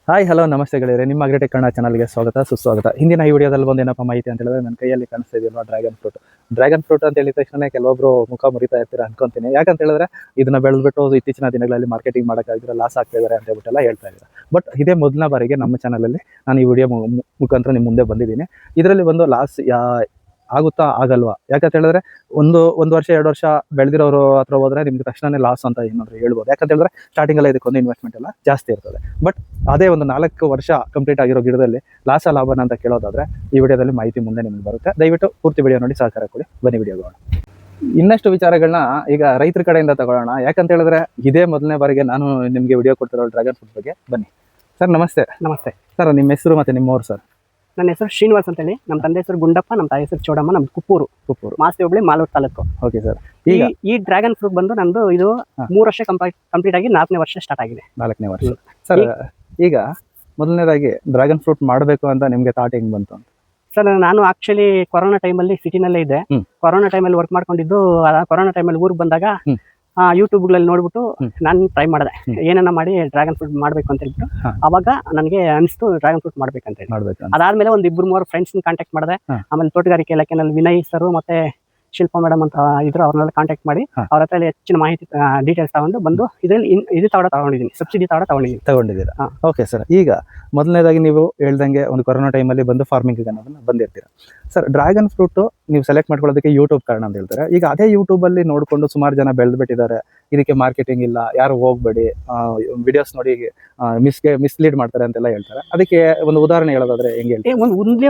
Hi hello ನಮಸ್ತೆ ಗೆಳೆಯರೆ, ನಿಮ್ಮ ಅಗ್ರಿಟೆಕ್ ಕನ್ನಡ ಚಾನಲ್ಗೆ ಸ್ವಾಗತ ಸುಸ್ವಾಗತ. ಹಿಂದಿನ ಈ ವಿಡಿಯೋದಲ್ಲಿ ಒಂದು ಏನಪ್ಪ ಮಾಹಿತಿ ಅಂತ ಹೇಳಿದ್ರೆ, ನನ್ನ ಕೈಯಲ್ಲಿ ಕಾಣಿಸ್ತಾ ಇದೆಯಲ್ವಾ ಡ್ರ್ಯಾಗನ್ ಫ್ರೂಟ್ ಅಂತ ಹೇಳಿದ ತಕ್ಷಣ ಕೆಲವೊಬ್ರು ಮುಖ ಮುರಿತಾ ಇರ್ತೀರ ಅನ್ಕೊಂತೀನಿ. ಯಾಕಂತ ಹೇಳಿದ್ರೆ ಇದನ್ನ ಬೆಳೆದ್ಬಿಟ್ಟು ಇತ್ತೀಚಿನ ದಿನಗಳಲ್ಲಿ ಮಾರ್ಕೆಟಿಂಗ್ ಮಾಡೋಕ್ಕಾಗಿದ್ರೆ ಲಾಸ್ ಆಗ್ತಾ ಇದ್ದಾರೆ ಅಂತ ಹೇಳ್ಬಿಟ್ಟೆಲ್ಲ ಹೇಳ್ತಾ ಇದ್ದಾರೆ. ಬಟ್ ಇದೇ ಮೊದಲನೇ ಬಾರಿಗೆ ನಮ್ಮ ಚಾನಲಲ್ಲಿ ನಾನು ಈ ವಿಡಿಯೋ ಮುಖಾಂತರ ನಿಮ್ಮ ಮುಂದೆ ಬಂದಿದ್ದೀನಿ. ಇದರಲ್ಲಿ ಒಂದು ಲಾಸ್ ಆಗುತ್ತಾ ಆಗಲ್ವಾ, ಯಾಕಂತ ಹೇಳಿದ್ರೆ ಒಂದು ವರ್ಷ 2 ವರ್ಷ ಬೆಳೆದಿರೋರು ಹತ್ರ ಹೋದ್ರೆ ನಿಮ್ಗೆ ತಕ್ಷಣನೇ ಲಾಸ್ ಅಂತ ಏನಾದ್ರು ಹೇಳ್ಬೋದು. ಯಾಕಂತ ಹೇಳಿದ್ರೆ ಸ್ಟಾರ್ಟಿಂಗಲ್ಲಿ ಇದಕ್ಕೊಂದು ಇನ್ವೆಸ್ಟ್ಮೆಂಟ್ ಎಲ್ಲ ಜಾಸ್ತಿ ಇರ್ತದೆ. ಬಟ್ ಅದೇ ಒಂದು 4 ವರ್ಷ ಕಂಪ್ಲೀಟ್ ಆಗಿರೋ ಗಿಡದಲ್ಲಿ ಲಾಭನ ಅಂತ ಕೇಳೋದಾದ್ರೆ ಈ ವಿಡಿಯೋದಲ್ಲಿ ಮಾಹಿತಿ ಮುಂದೆ ನಿಮ್ಗೆ ಬರುತ್ತೆ. ದಯವಿಟ್ಟು ಪೂರ್ತಿ ವಿಡಿಯೋ ನೋಡಿ ಸಹಕಾರ ಕೊಡಿ. ಬನ್ನಿ ವಿಡಿಯೋಗೋಣ. ಇನ್ನಷ್ಟು ವಿಚಾರಗಳನ್ನ ಈಗ ರೈತರ ಕಡೆಯಿಂದ ತಗೊಳ್ಳೋಣ. ಯಾಕಂತ ಹೇಳಿದ್ರೆ ಇದೇ ಮೊದಲನೇ ಬಾರಿಗೆ ನಾನು ನಿಮಗೆ ವಿಡಿಯೋ ಕೊಡ್ತಿರೋ ಡ್ರ್ಯಾಗನ್ ಫ್ರೂಟ್ ಬಗ್ಗೆ. ಬನ್ನಿ ಸರ್. ನಮಸ್ತೆ. ನಮಸ್ತೆ ಸರ್, ನಿಮ್ಮ ಹೆಸರು ಮತ್ತೆ ನಿಮ್ಮವ್ರು ಸರ್? ನನ್ನ ಹೆಸರು ಶ್ರೀನಿವಾಸ್ ಅಂತೇಳಿ. ನಮ್ಮ ತಂದೆ ಹೆಸರು ಗುಂಡಪ್ಪ, ನಮ್ಮ ತಾಯಿ ಹೆಸರು ಚೋಡಮ್ಮ. ನಮ್ದು ಕುಪ್ಪೂರು ಮಾಸ್ತಿ ಹೋಬಳಿ, ಮಾಲೂರು ತಾಲೂಕು. Okay sir. ಈ ಡ್ರ್ಯಾಗನ್ ಫ್ರೂಟ್ ಬಂದು ನಂದು ಇದು 3 ವರ್ಷ ಕಂಪ್ಲೀಟ್ ಆಗಿ 4ನೇ ವರ್ಷ ಸ್ಟಾರ್ಟ್ ಆಗಿದೆ. 4ನೇ ವರ್ಷ. ಸರ್, ಈಗ ಮೊದಲನೇದಾಗಿ ಡ್ರ್ಯಾಗನ್ ಫ್ರೂಟ್ ಮಾಡಬೇಕು ಅಂತ ನಿಮ್ಗೆ ಥಾಟ್ ಹೆಂಗ್ ಬಂತು? ಸರ್, ನಾನು ಆಕ್ಚುಲಿ ಕೊರೋನಾ ಟೈಮಲ್ಲಿ ಸಿಟಿನಲ್ಲೇ ಇದ್ದೆ. ಕೊರೋನಾ ಟೈಮಲ್ಲಿ ವರ್ಕ್ ಮಾಡ್ಕೊಂಡಿದ್ದು. ಕೊರೋನಾ ಟೈಮಲ್ಲಿ ಊರಿಗೆ ಬಂದಾಗ ಯೂಟ್ಯೂಬ್ಗಳಲ್ಲಿ ನೋಡ್ಬಿಟ್ಟು ನಾನು ಟ್ರೈ ಮಾಡಿದೆ, ಏನನ್ನ ಮಾಡಿ ಡ್ರ್ಯಾಗನ್ ಫ್ರೂಟ್ ಮಾಡ್ಬೇಕು ಅಂತ ಹೇಳ್ಬಿಟ್ಟು. ಅವಾಗ ನನಗೆ ಅನಿಸ್ತು ಡ್ರ್ಯಾಗನ್ ಫ್ರೂಟ್ ಮಾಡ್ಬೇಕಂತ ಹೇಳಿ. ಅದಾದ್ಮೇಲೆ ಒಂದು 2-3 ಫ್ರೆಂಡ್ಸ್ ಕಾಂಟ್ಯಾಕ್ಟ್ ಮಾಡಿದೆ. ಆಮೇಲೆ ತೋಟಗಾರಿಕೆ ಇಲಾಖೆನಲ್ಲಿ ವಿನಯ್ ಸರ್ ಮತ್ತೆ ಶಿಲ್ಪ ಮೇಡಮ್ ಅಂತ ಇದ್ರು, ಅವ್ರನ್ನೆಲ್ಲ ಕಾಂಟ್ಯಾಕ್ಟ್ ಮಾಡಿ ಅವ್ರ ಹತ್ರ ಹೆಚ್ಚಿನ ಮಾಹಿತಿ ಡೀಟೇಲ್ಸ್ ತಗೊಂಡು ಬಂದು ಇದರಲ್ಲಿ ಇದು ತಗೊಂಡಿದ್ದೀನಿ, ಸಬ್ಸಿಡಿ ತಗೊಂಡಿದ್ದೀರಾ? Okay sir. ಈಗ ಮೊದಲನೇದಾಗಿ ನೀವು ಹೇಳ್ದಂಗೆ ಒಂದು ಕೊರೋನಾ ಟೈಮಲ್ಲಿ ಬಂದು ಫಾರ್ಮಿಂಗ್ ಅನ್ನೋದನ್ನ ಬಂದಿರ್ತೀರಾ ಸರ್. ಡ್ರ್ಯಾಗನ್ ಫ್ರೂಟ್ ನೀವು ಸೆಲೆಕ್ಟ್ ಮಾಡ್ಕೊಳ್ಳೋದಕ್ಕೆ ಯೂಟ್ಯೂಬ್ ಕಾರಣ ಅಂತ ಹೇಳ್ತಾರೆ. ಈಗ ಅದೇ ಯೂಟ್ಯೂಬಲ್ಲಿ ನೋಡಿಕೊಂಡು ಸುಮಾರು ಜನ ಬೆಳೆದ್ಬಿಟ್ಟಿದ್ದಾರೆ. ಇದಕ್ಕೆ ಮಾರ್ಕೆಟಿಂಗ್ ಇಲ್ಲ, ಯಾರು ಹೋಗ್ಬೇಡಿ, ವಿಡಿಯೋಸ್ ನೋಡಿ ಮಿಸ್ಲೀಡ್ ಮಾಡ್ತಾರೆ ಅಂತೆಲ್ಲ ಹೇಳ್ತಾರೆ. ಅದಕ್ಕೆ ಒಂದು ಉದಾಹರಣೆ ಹೇಳೋದಾದ್ರೆ ಹೆಂಗೆ ಹೇಳ್ತೀವಿ?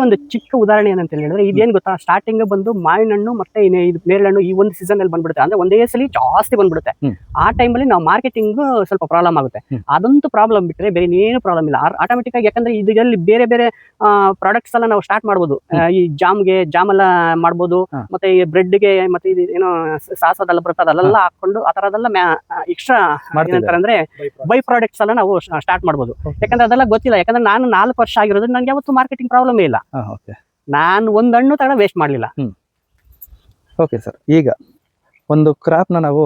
ಒಂದು ಚಿಕ್ಕ ಉದಾಹರಣೆ ಏನಂತ ಹೇಳಿದ್ರೆ, ಇದೇನು ಗೊತ್ತಾ, ಸ್ಟಾರ್ಟಿಂಗ್ ಬಂದು ಮಾವಿನ ಹಣ್ಣು ಮತ್ತೆ ನೇರಳೆ ಹಣ್ಣು ಈ ಒಂದು ಸೀಸನ್ ಅಲ್ಲಿ ಬಂದ್ಬಿಡುತ್ತೆ. ಅಂದ್ರೆ ಒಂದೇ ಸಲ ಜಾಸ್ತಿ ಬಂದ್ಬಿಡುತ್ತೆ. ಆ ಟೈಮಲ್ಲಿ ನಾವು ಮಾರ್ಕೆಟಿಂಗ್ ಸ್ವಲ್ಪ ಪ್ರಾಬ್ಲಮ್ ಆಗುತ್ತೆ. ಅದಂತೂ ಪ್ರಾಬ್ಲಮ್ ಬಿಟ್ರೆ ಬೇರೆ ಏನು ಪ್ರಾಬ್ಲಮ್ ಇಲ್ಲ ಆಟೋಮೆಟಿಕ್ ಆಗಿ. ಯಾಕಂದ್ರೆ ಇದರಲ್ಲಿ ಬೇರೆ ಬೇರೆ ಪ್ರಾಡಕ್ಟ್ಸ್ ಎಲ್ಲ ನಾವು ಸ್ಟಾರ್ಟ್ ಮಾಡ್ಬೋದು. ಈ ಜಾಮ್ ಎಲ್ಲ ಮಾಡ್ಬೋದು, ಮತ್ತೆ ಈ ಬ್ರೆಡ್ಗೆ ಮತ್ತೆ ಇದು ಏನೋ ಸಾಸ್ ಅದೆಲ್ಲ ಬರ್ತದೆ, ಅದೆಲ್ಲ ಹಾಕೊಂಡು ಆ ತರದೆಲ್ಲ ಎಕ್ಸ್ಟ್ರಾ ಅಂದ್ರೆ ಬೈ ಪ್ರಾಡಕ್ಟ್ಸ್ ಎಲ್ಲ ನಾವು ಸ್ಟಾರ್ಟ್ ಮಾಡ್ಬೋದು. ಯಾಕಂದ್ರೆ ಅದೆಲ್ಲ ಗೊತ್ತಿಲ್ಲ. ಯಾಕಂದ್ರೆ ನಾನು 4 ವರ್ಷ ಆಗಿರೋದು, ನನ್ಗೆ ಯಾವತ್ತು ಮಾರ್ಕೆಟಿಂಗ್ ಪ್ರಾಬ್ಲಮ್ ಇಲ್ಲ. ನಾನು ಒಂದು ಹಣ್ಣು ತಗೊಂಡು ವೇಸ್ಟ್ ಮಾಡ್ಲಿಲ್ಲ. Okay sir. ಈಗ ಒಂದು ಕ್ರಾಪ್ನ ನಾವು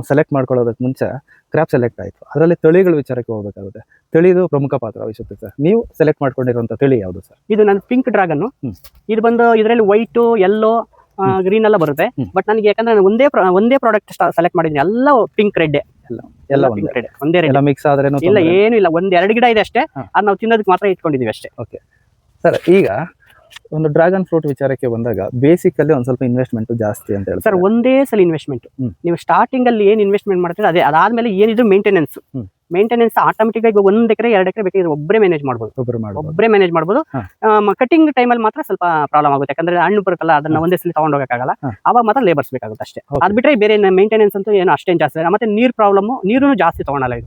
ಸೆಲೆಕ್ಟ್ ಮಾಡ್ಕೊಳ್ಳೋದಕ್ಕೆ ಮುಂಚೆ ಕ್ರಾಪ್ ಸೆಲೆಕ್ಟ್ ಆಯಿತು, ಅದರಲ್ಲಿ ತಳಿಗಳ ವಿಚಾರಕ್ಕೆ ಹೋಗಬೇಕಾಗುತ್ತೆ. ತಳಿದು ಪ್ರಮುಖ ಪಾತ್ರ ವಹಿಸುತ್ತೆ ಸರ್. ನೀವು ಸೆಲೆಕ್ಟ್ ಮಾಡ್ಕೊಂಡಿರುವಂಥ ತಳಿ ಯಾವುದು ಸರ್? ಇದು ನನ್ನ ಪಿಂಕ್ ಡ್ರ್ಯಾಗನ್. ಇದು ಬಂದು ಇದರಲ್ಲಿ ವೈಟು, ಯೆಲ್ಲೋ, ಗ್ರೀನ್ ಎಲ್ಲ ಬರುತ್ತೆ. ಬಟ್ ನನಗೆ ಯಾಕಂದ್ರೆ ನಾನು ಒಂದೇ ಪ್ರಾಡಕ್ಟ್ ಸೆಲೆಕ್ಟ್ ಮಾಡಿದ್ದೀನಿ. ಎಲ್ಲ ಪಿಂಕ್ ರೆಡ್, ಎಲ್ಲ ಒಂದೇ ರೆಡ್ ಮಿಕ್ಸ್ ಆದ್ರೆ ಇಲ್ಲ, ಏನು ಇಲ್ಲ. 1-2 ಗಿಡ ಇದೆ ಅಷ್ಟೇ, ಅದು ನಾವು ತಿನ್ನೋದಕ್ಕೆ ಮಾತ್ರ ಇಟ್ಕೊಂಡಿದೀವಿ ಅಷ್ಟೇ. Okay sir. ಈಗ ಒಂದು ಡ್ರ್ಯಾಗನ್ ಫ್ರೂಟ್ ವಿಚಾರಕ್ಕೆ ಬಂದಾಗ ಬೇಸಿಕಲ್ಲಿ ಒಂದ್ ಸ್ವಲ್ಪ ಇನ್ವೆಸ್ಟ್ಮೆಂಟ್ ಜಾಸ್ತಿ ಅಂತ ಹೇಳಿ ಸರ್. ಒಂದೇ ಸಲ ಇನ್ವೆಸ್ಟ್ಮೆಂಟ್. ನೀವು ಸ್ಟಾರ್ಟಿಂಗ್ ಅಲ್ಲಿ ಏನ್ ಇನ್ವೆಸ್ಟ್ಮೆಂಟ್ ಮಾಡ್ತೀರಾ ಅದಾದ್ಮೇಲೆ ಏನಿದ್ರು ಮೇಂಟೆನೆನ್ಸ್ ಆಟೋಮೆಟಿಕ್ ಆಗಿ 1 ಎಕರೆ 2 ಎಕರೆ ಬೇಕಾದ್ರೆ ಒಬ್ಬರೇ ಮ್ಯಾನೇಜ್ ಮಾಡ್ಬೋದು. ಕಟಿಂಗ್ ಟೈಮಲ್ಲಿ ಮಾತ್ರ ಸ್ವಲ್ಪ ಪ್ರಾಬ್ಲಮ್ ಆಗುತ್ತೆ. ಯಾಕಂದ್ರೆ ಹಣ್ಣು ಬರುತ್ತಲ್ಲ, ಅದನ್ನ ಒಂದೇ ಸಲ ತಗೊಂಡು ಹೋಗಕ್ಕಾಗಲ್ಲ. ಅವಾಗ ಮಾತ್ರ ಲೇಬರ್ಸ್ ಬೇಕಾಗುತ್ತೆ ಅಷ್ಟೇ. ಅದ್ ಬಿಟ್ರೆ ಬೇರೆ ಮೇಂಟೆನೆನ್ಸ್ ಅಂತೂ ಏನು ಅಷ್ಟೇನು ಜಾಸ್ತಿ ಇಲ್ಲ. ಮತ್ತೆ ನೀರು ಜಾಸ್ತಿ ತಗೊಳಲ್ಲ.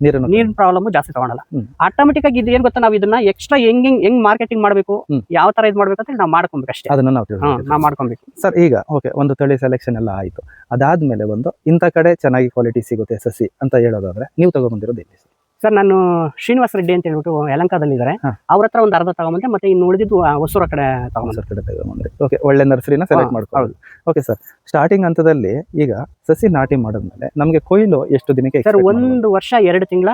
ಇದು ನೀರಿನ ಪ್ರಾಬ್ಲಮ್ ಜಾಸ್ತಿ ತಗೊಳಲ್ಲ. ಆಟೋಮೆಟಿಕ್ ಆಗಿ ಇದು ಏನ್ ಗೊತ್ತಾ, ನಾವು ಇದನ್ನ ಎಕ್ಸ್ಟ್ರಾ ಹೆಂಗ್ ಮಾರ್ಕೆಟಿಂಗ್ ಮಾಡ್ಬೇಕು, ಯಾವ ತರ ಇದು ಮಾಡ್ಬೇಕು ಅಂತ ನಾವು ಮಾಡ್ಕೊಬೇಕು ಅಷ್ಟೇ. ಅದನ್ನ ನಾವು ಮಾಡ್ಕೊಬೇಕು ಸರ್. ಈಗ ಓಕೆ, ಒಂದು ತಳಿ ಸೆಲೆಕ್ಷನ್ ಎಲ್ಲ ಆಯ್ತು. ಅದಾದ್ಮೇಲೆ ಒಂದು ಇಂಥ ಕಡೆ ಚೆನ್ನಾಗಿ ಕ್ವಾಲಿಟಿ ಸಿಗುತ್ತೆ ಸಸಿ ಅಂತ ಹೇಳೋದಾದ್ರೆ ನೀವು ತಗೊಂಡ್ಬಂದಿರೋದು ಎಲ್ಲಿ ಸರ್? ನಾನು ಶ್ರೀನಿವಾಸ್ ರೆಡ್ಡಿ ಅಂತ ಹೇಳ್ಬಿಟ್ಟು ಯಲಹಂಕದಲ್ಲಿ ಇದ್ದಾರೆ. ಅವ್ರ ಹತ್ರ ಒಂದು 1/2 ತಗೊಂಬಂದ್ರೆ, ಮತ್ತೆ ಇನ್ನು ಉಳಿದಿದ್ದು ಹೊಸೂರ ಕಡೆ ತಗೊಂಡ್ಬಂದ್ರೆ. ಓಕೆ, ಒಳ್ಳೆ ನರ್ಸರಿನ ಸೆಲೆಕ್ಟ್ ಮಾಡ್ಕೊಳ್ಳೋದು. Okay sir. ಸ್ಟಾರ್ಟಿಂಗ್ ಹಂತದಲ್ಲಿ ಈಗ ಸಸಿ ನಾಟಿ ಮಾಡಿದ್ಮೇಲೆ ನಮಗೆ ಕೊಯ್ಲು ಎಷ್ಟು ದಿನಕ್ಕೆ ಸರ್? 1 ವರ್ಷ 2 ತಿಂಗಳ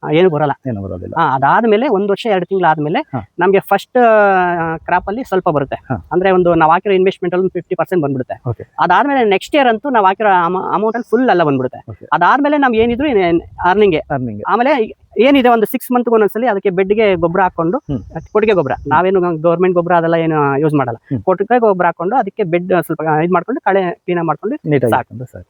ಏನು ಬರೋದಿಲ್ಲ. ಅದಾದ್ಮೇಲೆ 1 ವರ್ಷ 2 ತಿಂಗಳು ಆದ್ಮೇಲೆ ನಮ್ಗೆ ಫಸ್ಟ್ ಕ್ರಾಪ್ ಅಲ್ಲಿ ಸ್ವಲ್ಪ ಬರುತ್ತೆ. ಅಂದ್ರೆ ನಾವು ಹಾಕಿರೋ ಇನ್ವೆಸ್ಟ್ಮೆಂಟ್ ಅಲ್ಲಿ 50% ಬಂದ್ಬಿಡುತ್ತೆ. ಅದಾದ್ಮೇಲೆ ನೆಕ್ಸ್ಟ್ ಇಯರ್ ಅಂತೂ ನಾವು ಹಾಕಿರೋ ಅಮೌಂಟ್ ಅಲ್ಲಿ ಫುಲ್ ಎಲ್ಲ ಬಂದ್ಬಿಡುತ್ತೆ. ಅದಾದ್ಮೇಲೆ ನಾವ್ ಏನಿದ್ರು ಅರ್ನಿಂಗ್. ಆಮೇಲೆ ಏನಿದೆ ಒಂದು 6 ಮಂತ್ ಒಂದೊಂದ್ಸಲಿ ಅದಕ್ಕೆ ಬೆಡ್ಗೆ ಗೊಬ್ಬರ ಹಾಕೊಂಡು, ಕೊಟ್ಟಿಗೆ ಗೊಬ್ಬರ, ನಾವೇನು ಗೌರ್ಮೆಂಟ್ ಗೊಬ್ಬರ ಅದೆಲ್ಲ ಏನು ಯೂಸ್ ಮಾಡಲ್ಲ. ಕೊಟ್ಟಿಗೆ ಗೊಬ್ಬರ ಹಾಕೊಂಡು ಅದಕ್ಕೆ ಬೆಡ್ ಸ್ವಲ್ಪ ಇದು ಮಾಡ್ಕೊಂಡು ಕಳೆ ಕ್ಲೀನ್ ಮಾಡ್ಕೊಂಡು ನೀಟಾಗಿ ಹಾಕೊಂಡು ಸರ್.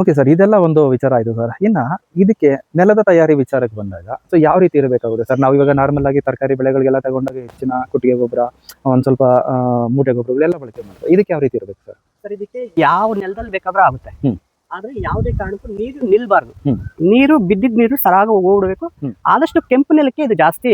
Okay sir. ಇದೆಲ್ಲ ಒಂದು ವಿಚಾರ ಆಯ್ತು ಸರ್. ಇನ್ನ ಇದಕ್ಕೆ ನೆಲದ ತಯಾರಿ ವಿಚಾರಕ್ಕೆ ಬಂದಾಗ ಸೊ ಯಾವ ರೀತಿ ಇರಬೇಕಾಗುತ್ತೆ ಸರ್? ನಾವು ಇವಾಗ ನಾರ್ಮಲ್ ಆಗಿ ತರಕಾರಿ ಬೆಳೆಗಳಿಗೆಲ್ಲ ತಗೊಂಡಾಗ ಹೆಚ್ಚಿನ ಕೊಟ್ಟಿಗೆ ಗೊಬ್ಬರ, ಒಂದ್ ಸ್ವಲ್ಪ ಮೂಟೆ ಗೊಬ್ಬರಗಳೆಲ್ಲ ಬಳಕೆ ಮಾಡ್ತಾರೆ. ಇದಕ್ಕೆ ಯಾವ ರೀತಿ ಇರಬೇಕು ಸರ್? ಸರ್, ಇದಕ್ಕೆ ಯಾವ ನೆಲದಲ್ಲಿ ಬೇಕಾದ್ರೂ ಆಗುತ್ತೆ. ಆದ್ರೆ ಯಾವುದೇ ಕಾರಣಕ್ಕೂ ನೀರು ನಿಲ್ಬಾರ್ದು. ನೀರು ಬಿದ್ದಿದ್ ನೀರು ಸರಾಗ ಹೋಗ್ಬಿಡ್ಬೇಕು. ಆದಷ್ಟು ಕೆಂಪು ನೆಲಕ್ಕೆ ಇದು ಜಾಸ್ತಿ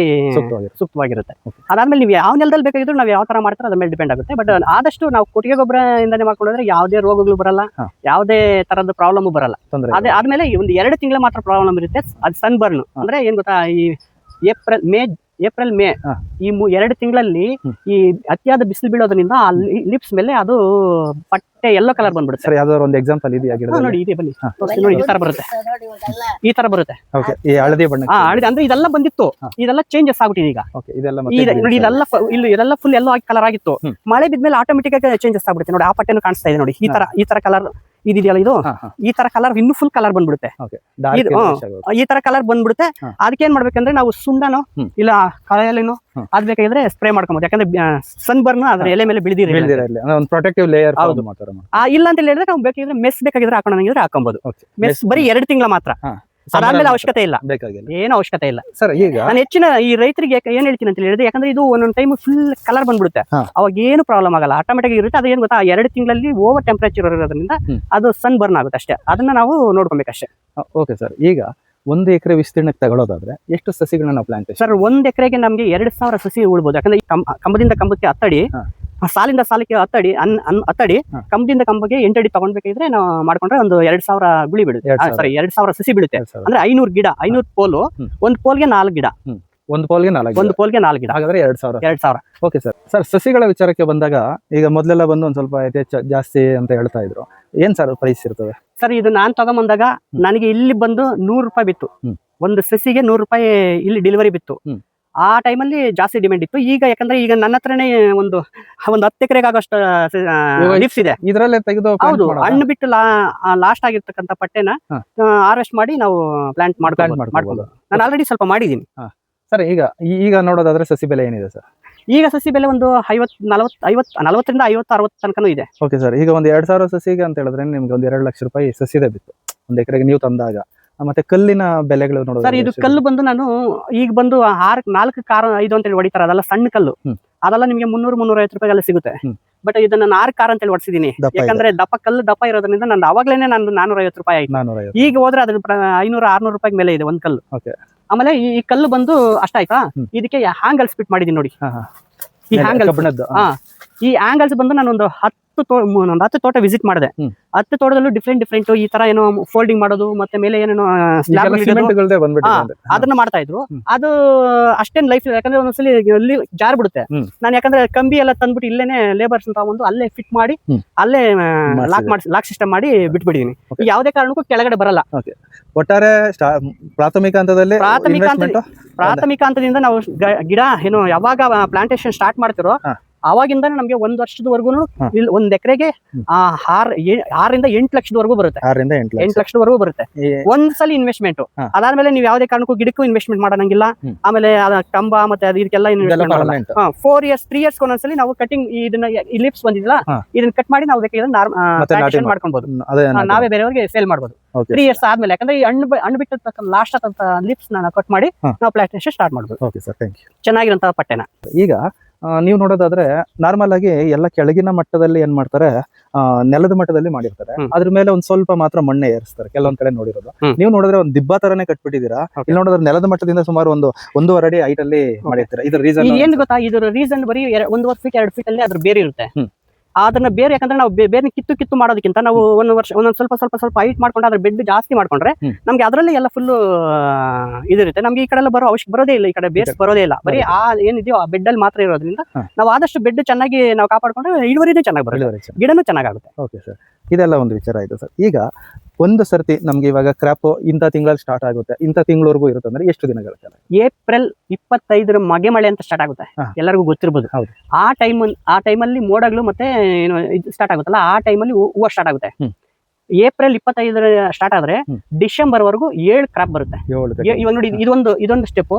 ಸೂಕ್ತವಾಗಿರುತ್ತೆ. ಅದಾದ್ಮೇಲೆ ನೀವು ಯಾವ ನೆಲದಲ್ಲಿ ಬೇಕಾಗಿದ್ರು ನಾವು ಯಾವ ತರ ಮಾಡ್ತಾರೆ ಅದ್ರ ಮೇಲೆ ಡಿಪೆಂಡ್ ಆಗುತ್ತೆ. ಬಟ್ ಆದಷ್ಟು ನಾವು ಕೊಟ್ಟಿಗೆ ಗೊಬ್ಬರ ಇಂದಾನೆ ಮಾಡ್ಕೊಂಡ್ರೆ ಯಾವುದೇ ರೋಗಗಳು ಬರಲ್ಲ, ಯಾವುದೇ ತರದ ಪ್ರಾಬ್ಲಮ್ ಬರಲ್ಲ. ಅದೇ ಆದ್ಮೇಲೆ ಒಂದು 2 ತಿಂಗಳ ಮಾತ್ರ ಪ್ರಾಬ್ಲಮ್ ಇರುತ್ತೆ. ಅದು ಸನ್ ಬರ್ನ್. ಅಂದ್ರೆ ಏನ್ ಗೊತ್ತಾ, ಈ ಏಪ್ರಿಲ್ ಮೇ ಈ 2 ತಿಂಗಳಲ್ಲಿ ಈ ಅತಿಯಾದ ಬಿಸಿಲು ಬೀಳೋದ್ರಿಂದ ಆ ಲಿಪ್ಸ್ ಮೇಲೆ ಅದು ಮತ್ತೆ ಯೆಲ್ಲೋ ಕಲರ್ ಬಂದ್ಬಿಡುತ್ತೆ. ಸರ್ ಯಾವ್ದಾದ್ರು ಒಂದು ಎಕ್ಸಾಂಪಲ್ ಇದೆಯಾ ಗಿಡದಲ್ಲಿ? ನೋಡಿ ಇದೆ ಬನ್ನಿ ತೋರಿಸ್ತೀನಿ ನೋಡಿ, ಈ ತರ ಬರುತ್ತೆ, ಈ ತರ ಬರುತ್ತೆ. ಓಕೆ, ಈ ಹಳದಿ ಬಣ್ಣ. ಹಳದಿ ಅಂದ್ರೆ ಇದೆಲ್ಲ ಬಂದಿತ್ತು, ಇದೆಲ್ಲ ಚೇಂಜಸ್ ಆಗ್ಬಿಟ್ಟಿದೆ ಈಗ. ಓಕೆ, ಇದೆಲ್ಲ ನೋಡಿ ಇದೆಲ್ಲ ಫುಲ್ ಎಲ್ಲೋ ಕಲರ್ ಆಗಿತ್ತು, ಮಳೆ ಬಿದ್ಮೇಲೆ ಆಟೋಮೆಟಿಕ್ ಆಗಿ ಚೇಂಜಸ್ ಆಗ್ಬಿಡುತ್ತೆ. ನೋಡಿ ಆ ಪಟ್ಟೆನೂ ಕಾಣಿಸ್ತಾ ಇದೆ ನೋಡಿ, ಈ ತರ ಕಲರ್ ಇದೆಯಲ್ಲ, ಇದು ಈ ತರ ಕಲರ್ ಇನ್ನು ಫುಲ್ ಕಲರ್ ಬಂದ್ಬಿಡುತ್ತೆ. ಈ ತರ ಕಲರ್ ಬಂದ್ಬಿಡುತ್ತೆ. ಅದಕ್ಕೆ ಏನ್ ಮಾಡ್ಬೇಕಂದ್ರೆ ನಾವು ಸುಣ್ಣನೋ ಇಲ್ಲ ಕಳೆಯಲ್ಲೇನೋ ಅದ್ ಬೇಕಾಗಿದ್ರೆ ಸ್ಪ್ರೇ ಮಾಡ್ಕೊಬಹುದು. ಯಾಕಂದ್ರೆ ಸನ್ ಬರ್ನ್ ಅದ್ರ ಎಲೆ ಮೇಲೆ ಬಿಳಿದಿರ ಪ್ರೊಟೆಕ್ಟಿವ್ ಲೇಯರ್. ಇಲ್ಲ ಅಂತ ಹೇಳಿದ್ರೆ ನಾವು ಬೇಕಾಗಿದ್ರೆ ಮೆಸ್ ಬೇಕಾಗಿದ್ರೆ ಹಾಕೊಂಡಿದ್ರೆ ಹಾಕೊಬಹುದು. ಮೆಸ್ ಬರೀ 2 ತಿಂಗಳ ಮಾತ್ರ, ಅದಾದ್ಮೇಲೆ ಅವಶ್ಯಕತೆ ಇಲ್ಲ, ಏನು ಅವಶ್ಯಕತೆ ಇಲ್ಲ ಸರ್. ಈಗ ನಾನು ಹೆಚ್ಚಿನ ಈ ರೈತರಿಗೆ ಏನ್ ಹೇಳ್ತೀನಿ ಅಂತ ಹೇಳಿದ್ರೆ, ಯಾಕಂದ್ರೆ ಇದು ಒಂದೊಂದು ಟೈಮ್ ಫುಲ್ ಕಲರ್ ಬಂದ್ಬಿಡುತ್ತೆ, ಅವಾಗ ಏನು ಪ್ರಾಬ್ಲಮ್ ಆಗಲ್ಲ, ಆಟೋಮೆಟಿಕ್ ಇರುತ್ತೆ. ಅದು ಏನ್ ಗೊತ್ತಾ, 2 ತಿಂಗಳಲ್ಲಿ ಓವರ್ ಟೆಂಪರೇಚರ್ ಇರೋದ್ರಿಂದ ಅದು ಸನ್ ಬರ್ನ್ ಆಗುತ್ತೆ ಅಷ್ಟೇ, ಅದನ್ನ ನಾವು ನೋಡ್ಕೊಬೇಕಷ್ಟೇ. Okay sir. ಈಗ 1 ಎಕರೆ ವಿಸ್ತೀರ್ಣಕ್ಕೆ ತಗೊಳ್ಳೋದಾದ್ರೆ ಎಷ್ಟು ಸಸಿಗಳನ್ನ ನಾವು ಪ್ಲಾಂಟ್? ಸರ್ 1 ಎಕರೆಗೆ ನಮಗೆ 2000 ಸಸಿ ಉಳ್ಬೋದು. ಯಾಕಂದ್ರೆ ಈ ಕಂಬದಿಂದ ಕಂಬಕ್ಕೆ 10 ಅಡಿ, ಸಾಲಿಂದ ಸಾಲಿಗೆ 10 ಅಡಿ, 10 ಅಡಿ, ಕಂಬದಿಂದ ಕಂಬಕ್ಕೆ 8 ಅಡಿ ತಗೊಂಡ್ಬೇಕಿದ್ರೆ ನಾವು ಮಾಡ್ಕೊಂಡ್ರೆ ಒಂದು 2000 ಗುಳಿ ಬೀಳುತ್ತೆ. ಸಾರಿ, 2000 ಸಸಿ ಬೀಳುತ್ತೆ. ಅಂದ್ರೆ 500 ಗಿಡ, 500 ಪೋಲು, ಒಂದು ಪೋಲ್ಗೆ 4 ಗಿಡ, ಒಂದು ಪೋಲ್ಗೆ 4 ಗಿಡ, ಹಾಗಾದ್ರೆ 2000. Okay sir. ಸರ್ ಸಸಿಗಳ ವಿಚಾರಕ್ಕೆ ಬಂದಾಗ, ಈಗ ಮೊದಲೆಲ್ಲ ಬಂದು ಒಂದ್ ಸ್ವಲ್ಪ ಜಾಸ್ತಿ ಅಂತ ಹೇಳ್ತಾ ಇದ್ರು, ಏನ್ ಸರ್ ಪ್ರೈಸ್ ಇರ್ತದೆ? ಸರ್ ಇದು ನಾನ್ ತಗೊಂಬಂದಾಗ ನನಗೆ ಇಲ್ಲಿ ಬಂದು 100 ರೂಪಾಯಿ ಬಿತ್ತು, ಒಂದು ಸಸಿಗೆ 100 ರೂಪಾಯಿ ಇಲ್ಲಿ ಡೆಲಿವರಿ ಬಿತ್ತು. ಆ ಟೈಮಲ್ಲಿ ಜಾಸ್ತಿ ಡಿಮ್ಯಾಂಡ್ ಇತ್ತು. ಈಗ ಯಾಕಂದ್ರೆ ಈಗ ನನ್ನ ಹತ್ರನೇ ಒಂದು 10 ಎಕರೆಗೆ ಆಗೋಷ್ಟು ಲೀವ್ಸ್ ಇದೆ. ಇದರಲ್ಲೇ ತೆಗೆದು ಹೌದು, ಹಣ್ಣು ಬಿಟ್ಟು ಲಾಸ್ಟ್ ಆಗಿರ್ತಕ್ಕಂಥ ಪಟ್ಟೆನ ಹಾರ್ವೆಸ್ಟ್ ಮಾಡಿ ನಾವು ಪ್ಲಾಂಟ್ ಮಾಡ್ಕೊಂಡು ನಾನು ಆಲ್ರೆಡಿ ಸ್ವಲ್ಪ ಮಾಡಿದೀನಿ. ಸರ್ ಈಗ ನೋಡೋದಾದ್ರೆ ಸಸಿ ಬೆಲೆ ಏನಿದೆ ಸರ್? ಈಗ ಸಸಿ ಬೆಲೆ ಒಂದು 40ರಿಂದ 50-60 ತನಕನೂ ಇದೆ. Okay sir. ಈಗ ಒಂದು 2000 ಸಸಿಗೆ ಅಂತ ಹೇಳಿದ್ರೆ ನಿಮ್ಗೆ ಒಂದು 2 ಲಕ್ಷ ರೂಪಾಯಿ ಸಸಿದೆ ಬಿತ್ತು 1 ಎಕರೆಗೆ ನೀವು ತಂದಾಗ. ಮತ್ತೆ ಕಲ್ಲಿನ ಬೆಲೆಗಳು ನೋಡೋದು ಸರ್, ಇದು ಕಲ್ಲು ಬಂದು ನಾನು ಈಗ ಬಂದು 4 ಕಾರ್ 5 ಅಂತ ಹೇಳಿ ಹೊಡಿತಾರೆ, ಅದೆಲ್ಲ ಸಣ್ಣ ಕಲ್ಲು, ಅದೆಲ್ಲ ನಿಮಗೆ 300-350 ರೂಪಾಯಿಗೆಲ್ಲ ಸಿಗುತ್ತೆ. ಬಟ್ ಇದನ್ನ 4 ಕಾರ್ ಅಂತ ಹೇಳಿ ಹೊಡ್ಸಿದೀನಿ, ಯಾಕಂದ್ರೆ ದಪ್ಪ ಇರೋದ್ರಿಂದ ನಾನು ಅವಾಗ್ಲೇನೆ ನಾನು 450 ರೂಪಾಯಿ ಆಯ್ತು. ಈಗ ಹೋದ್ರೆ ಅದ್ರ 500-600 ರೂಪಾಯಿ ಮೇಲೆ ಇದೆ ಒಂದ್ ಕಲ್ಲು. ಆಮೇಲೆ ಈ ಕಲ್ಲು ಬಂದು ಅಷ್ಟಾಯ್ತಾ, ಇದಕ್ಕೆ ಹ್ಯಾಂಗಲ್ಸ್ ಫಿಟ್ ಮಾಡಿದೀನಿ ನೋಡಿ. ಈ ಹ್ಯಾಂಗಲ್ಸ್, ಈ ಆಂಗಲ್ಸ್ ಬಂದು ನಾನು ಒಂದು 10 ತೋಟ ವಿಸಿಟ್ ಮಾಡಿದೆ. 10 ತೋಟದಲ್ಲೂ ಡಿಫ್ರೆಂಟ್ ಈ ತರ ಏನೋ ಫೋಲ್ಡಿಂಗ್ ಮಾಡೋದು, ಮತ್ತೆ ಮೇಲೆ ಏನೇನೋ ಅದನ್ನ ಮಾಡ್ತಾ ಇದ್ರು. ಅದು ಅಷ್ಟೇನ್ ಲೈಫ್, ಯಾಕಂದ್ರೆ ಒಂದೊಂದ್ಸಲಿ ಜಾರ್ ಬಿಡುತ್ತೆ. ನಾನು ಯಾಕಂದ್ರೆ ಕಂಬಿ ಎಲ್ಲ ತಂದ್ಬಿಟ್ಟು ಇಲ್ಲೇನೆ ಲೇಬರ್ಸ್ ತಗೊಂಡು ಅಲ್ಲೇ ಫಿಟ್ ಮಾಡಿ ಅಲ್ಲೇ ಲಾಕ್ ಸಿಸ್ಟಮ್ ಮಾಡಿ ಬಿಟ್ಬಿಟ್ಟಿದೀನಿ. ಯಾವುದೇ ಕಾರಣಕ್ಕೂ ಕೆಳಗಡೆ ಬರಲ್ಲ. ಒಟ್ಟಾರೆ ಪ್ರಾಥಮಿಕ ಹಂತದಿಂದ ನಾವು ಗಿಡ ಏನು ಯಾವಾಗ ಪ್ಲಾಂಟೇಶನ್ ಸ್ಟಾರ್ಟ್ ಮಾಡ್ತಿರೋ ಅವಾಗಿಂದ ನಮ್ಗೆ 1 ವರ್ಷದವರೆಗೂ 1 ಎಕರೆಗೆ 6ರಿಂದ 8 ಲಕ್ಷದವರೆಗೂ ಬರುತ್ತೆ. 8 ಲಕ್ಷದವರೆಗೂ ಬರುತ್ತೆ ಒಂದ್ಸಲ ಇನ್ವೆಸ್ಟ್ಮೆಂಟ್. ಅದಾದ್ಮೇಲೆ ನೀವು ಯಾವುದೇ ಕಾರಣಕ್ಕೂ ಗಿಡಕ್ಕೂ ಇನ್ವೆಸ್ಟ್ಮೆಂಟ್ ಮಾಡಂಗಿಲ್ಲ. ಆಮೇಲೆ ಕಂಬ ಮತ್ತೆ ಇದಕ್ಕೆಲ್ಲ ಇನ್ವೆಸ್ಟ್ಮೆಂಟ್ ಮಾಡಲ್ಲ. 4 ಇಯರ್ಸ್ 3 ಇಯರ್ಸ್ ಒಂದೊಂದ್ಸಲಿ ನಾವು ಕಟಿಂಗ್ ಇದನ್ನ ಲಿಪ್ಸ್ ಬಂದಿಲ್ಲ, ಇದನ್ನ ಕಟ್ ಮಾಡಿ ನಾವು ಬೇಕಾದ್ರೆ ಮಾಡ್ಕೊಬಹುದು, ನಾವೇ ಬೇರೆಯವ್ರಿಗೆ ಸೇಲ್ ಮಾಡಬಹುದು 3 ಇಯರ್ಸ್ ಆದ್ಮೇಲೆ. ಯಾಕಂದ್ರೆ ಈ ಹಣ್ಣು ಬಿಟ್ಟಿರ್ತಕ್ಕಂಥ ಲಾಸ್ಟ್ ಆದಂತ ಲಿಪ್ಸ್ ನ ಕಟ್ ಮಾಡಿ ನಾವು ಪ್ಲಾಂಟೇಶನ್ ಸ್ಟಾರ್ಟ್ ಮಾಡಬಹುದು. ಚೆನ್ನಾಗಿರುವಂತಹ ಪಟ್ಟೆನ. ಈಗ ನೀವು ನೋಡೋದಾದ್ರೆ ನಾರ್ಮಲ್ ಆಗಿ ಎಲ್ಲ ಕೆಳಗಿನ ಮಟ್ಟದಲ್ಲಿ ಏನ್ ಮಾಡ್ತಾರೆ, ನೆಲದ ಮಟ್ಟದಲ್ಲಿ ಮಾಡಿರ್ತಾರೆ, ಅದ್ರ ಮೇಲೆ ಒಂದ್ ಸ್ವಲ್ಪ ಮಾತ್ರ ಮಣ್ಣೆ ಏರಿಸ್ತಾರೆ ಕೆಲವೊಂದ್ ಕಡೆ ನೋಡಿರೋದು. ನೀವು ನೋಡಿದ್ರೆ ಒಂದ್ ದಿಬ್ಬ ತರನೇ ಕಟ್ಬಿಟ್ಟಿದ್ದೀರಾ. ಇಲ್ಲಿ ನೋಡಿದ್ರೆ ನೆಲದ ಮಟ್ಟದಿಂದ ಸುಮಾರು 1.5 ಅಡಿ ಹೈಟ್ ಅಲ್ಲಿ ಮಾಡಿರ್ತಾರೆ. ಇದ್ರ ರೀಸನ್ ಏನ್ ಗೊತ್ತಾ? ಇದ್ರ ರೀಸನ್ ಬರೀ 1.5 ಫೀಟ್ 2 ಫೀಟ್ ಅಲ್ಲಿ ಅದ್ರ ಬೇರೆ ಇರುತ್ತೆ. ಅದನ್ನ ಬೇರೆ, ಯಾಕಂದ್ರೆ ನಾವು ಬೇರೆ ಕಿತ್ತು ಮಾಡೋದಕ್ಕಿಂತ ನಾವು ಒಂದೊಂದು ಸ್ವಲ್ಪ ಹೈಟ್ ಮಾಡ್ಕೊಂಡು ಅದ್ರ ಬೆಡ್ ಜಾಸ್ತಿ ಮಾಡ್ಕೊಂಡ್ರೆ ನಮ್ಗೆ ಅದರಲ್ಲಿ ಎಲ್ಲ ಫುಲ್ ಇದಿರುತ್ತೆ. ನಮ್ಗೆ ಈ ಕಡೆ ಎಲ್ಲ ಬರೋದೇ ಇಲ್ಲ, ಈ ಕಡೆ ಬೇಸ್ ಬರೋದೇ ಇಲ್ಲ. ಬರೀ ಏನಿದೆಯೋ ಆ ಬೆಡ್ ಅಲ್ಲಿ ಮಾತ್ರ ಇರೋದ್ರಿಂದ ನಾವು ಆದಷ್ಟು ಬೆಡ್ ಚೆನ್ನಾಗಿ ನಾವು ಕಾಪಾಡ್ಕೊಂಡ್ರೆ ಇಳುವರಿನೂ ಚೆನ್ನಾಗಿ ಬರುತ್ತೆ, ಗಿಡನೂ ಚೆನ್ನಾಗುತ್ತೆ. ಓಕೆ ಸರ್, ಇದೆಲ್ಲ ಒಂದು ವಿಚಾರ ಆಯ್ತು ಸರ್. ಈಗ ಒಂದು ಸರ್ತಿ ನಮ್ಗೆ ಇವಾಗ ಕ್ರಾಪ್ ಇಂಥ ತಿಂಗಳಲ್ಲಿ ಸ್ಟಾರ್ಟ್ ಆಗುತ್ತೆ, ಇಂಥ ತಿಂಗಳವರೆಗೂ ಇರುತ್ತೆ ಅಂದ್ರೆ ಎಷ್ಟು ದಿನಗಳ ಕಾಲ? ಏಪ್ರಿಲ್ 25 ಮಗೆ ಮಳೆ ಅಂತ ಸ್ಟಾರ್ಟ್ ಆಗುತ್ತೆ, ಎಲ್ಲರಿಗೂ ಗೊತ್ತಿರ್ಬೋದು. ಆ ಟೈಮಲ್ಲಿ ಮೋಡಗಳು ಮತ್ತೆ ಏನು ಸ್ಟಾರ್ಟ್ ಆಗುತ್ತಲ್ಲ, ಆ ಟೈಮಲ್ಲಿ ಹೂವು ಸ್ಟಾರ್ಟ್ ಆಗುತ್ತೆ. ಏಪ್ರಿಲ್ 25 ಸ್ಟಾರ್ಟ್ ಆದ್ರೆ ಡಿಸೆಂಬರ್ ವರೆಗೂ 7 ಕ್ರಾಪ್ ಬರುತ್ತೆ. ಇವಾಗ ನೋಡಿ ಇದೊಂದು ಸ್ಟೆಪ್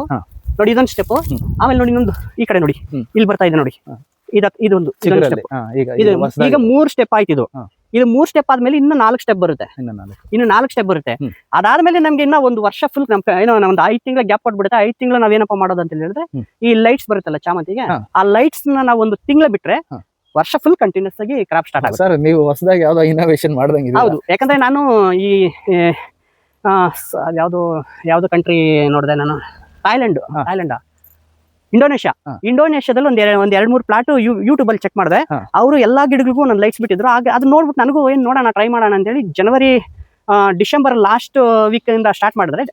ನೋಡಿ, ಇದೊಂದು ಸ್ಟೆಪ್. ಆಮೇಲೆ ನೋಡಿ ಇನ್ನೊಂದು ಈ ಕಡೆ ನೋಡಿ, ಇಲ್ಲಿ ಬರ್ತಾ ಇದೆ ನೋಡಿ, ಇದೊಂದು ಸ್ಟೆಪ್. ಈಗ 3 ಸ್ಟೆಪ್ ಆಯ್ತು. ಇದು 3 ಸ್ಟೆಪ್ ಆದ್ಮೇಲೆ ಇನ್ನು 4 ಸ್ಟೆಪ್ ಬರುತ್ತೆ. ಇನ್ನು 4 ಸ್ಟೆಪ್ ಬರುತ್ತೆ. ಅದಾದ್ಮೇಲೆ ನಮ್ಗೆ ಇನ್ನ 1 ವರ್ಷ ಫುಲ್ ಏನೋ ಒಂದು 5 ತಿಂಗಳ ಗ್ಯಾಪ್ ಕೊಟ್ಬಿಡುತ್ತೆ. 5 ತಿಂಗಳು ನಾವೇನಪ್ಪ ಮಾಡೋದು ಅಂತ ಹೇಳಿದ್ರೆ, ಈ ಲೈಟ್ಸ್ ಬರುತ್ತಲ್ಲ ಚಾಮಂತಿಗೆ, ಆ ಲೈಟ್ಸ್ ನಾವು 1 ತಿಂಗಳ ಬಿಟ್ರೆ ವರ್ಷ ಫುಲ್ ಕಂಟಿನ್ಯೂಸ್ ಆಗಿ ಕ್ರಾಪ್ ಸ್ಟಾರ್ಟ್ ಆಗುತ್ತೆ. ಸರ್, ನೀವು ಹೊಸದಾಗಿ ಯಾವ್ದೋ ಇನೋವೇಷನ್ ಮಾಡ್ದಂಗೆ. ಹೌದು, ಯಾಕಂದ್ರೆ ನಾನು ಈ ಯಾವ್ದು ಕಂಟ್ರಿ ನೋಡಿದೆ ನಾನು, ಥಾಯ್ಲೆಂಡ್ ಇಂಡೋನೇಷ್ಯಾದಲ್ಲಿ ಒಂದ್ 2-3 ಪ್ಲಾಟ್ ಯೂಟ್ಯೂಬ್ ಅಲ್ಲಿ ಚೆಕ್ ಮಾಡಿದೆ. ಅವರು ಎಲ್ಲಾ ಗಿಡಗಳಿಗೂ ನಾನು ಲೈಟ್ಸ್ ಬಿಟ್ಟಿದ್ರು. ಅದು ನೋಡ್ಬಿಟ್ಟು ನನಗೂ ಏನ್ ನೋಡೋಣ, ಟ್ರೈ ಮಾಡೋಣ ಅಂತ ಹೇಳಿ ಡಿಸೆಂಬರ್ ಲಾಸ್ಟ್ ವೀಕ್ ಇಂದ ಸ್ಟಾರ್ಟ್ ಮಾಡಿದ್ರೆ